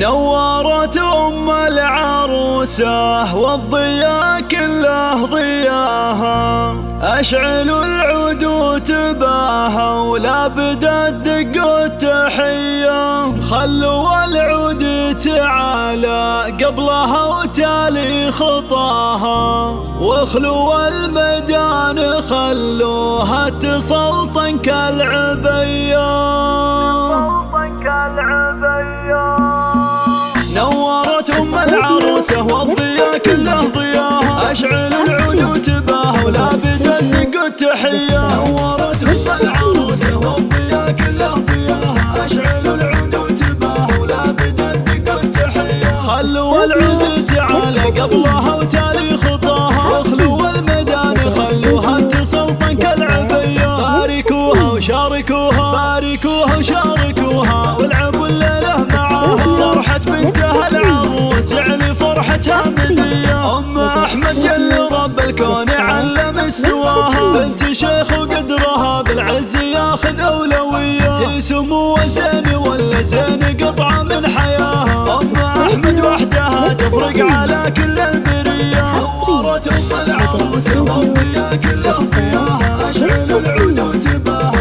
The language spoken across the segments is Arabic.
نورت العروسة والضياء كله ضياها، أشعلوا العود وتباها ولا بدت دق التحية. خلوا العود تعالى قبلها وتالي خطاها، واخلوا الميدان خلوها تسلطن كالعبية. نورت العروسة والضياء كله ضياها، أشعلوا العود وتباها ولا بدت دق التحية. نورت العروسة والضياء كله ضياها، أشعلوا العود وتباها ولا بدت دق التحية. خلوا العود تعالى قبلها وتالي خطاها، واخلوا الميدان خلوها تسلطن كالعبية. باركوها وشاركوها، باركوها وشاركوها، والعبوا الليلة معاها. فرحة بنتها العروس يعني فرحتها مدية. أم أحمد جل رب الكون علم استواها، بنت شيخ وقدرها بالعز ياخذ أولوية. هي سمو زين ولا زين قطعة من حياها، أم أحمد وحدها تفرق على كل البرية. نورت العروسة والضياء كله ضياها، أشعلوا العود وتباها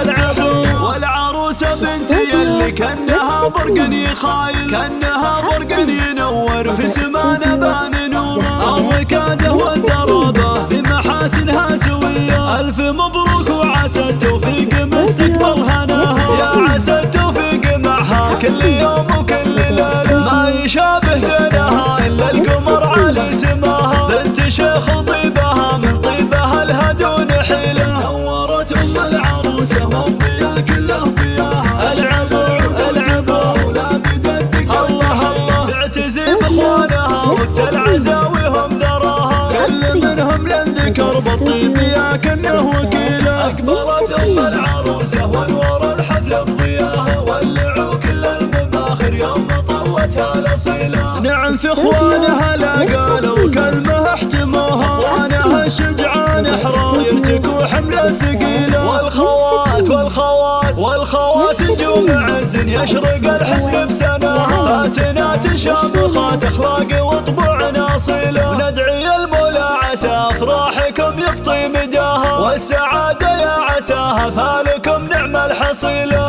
العبوا والعروسة بنتي اللي كأنها برقن يخايل، كأنها برقن ينور في سما نبان نوره. الركاده والدرابة في محاسنها سوية، ألف مبروك وعسى التوفيق مستقبل هناها. يا عسى التوفيق معها كل يوم وكل ليلة، ما يشابه زينها إلا القمر علي سماها. بنت شيخ طيبها من طيبها لها دون حيلة. نورت العروسة والضياء كله ضياها، العبوا ولا بدت دق الله. تعتزي باخوانها وقت العزاوي هم ذراها، كل منهم لنذكر بالطيب يا كنه وكيله. اقبلت العروسة ونور الحفل بضياها، ولعوا كل المباخر يوم طلتها الاصيله. نعم في اخوانها لا قالوا كلمه احتموها، وانا الشجعان احرار يرتكوا حمله ثقيله. والخوات نجوم عز يشرق الحسن بسناها، فاتنات شامخات اخلاق وطبوعنا اصيله. وندعي المولى عسى افراحكم يبطي مداها، والسعاده يا عساها فالكم نعم الحصيله.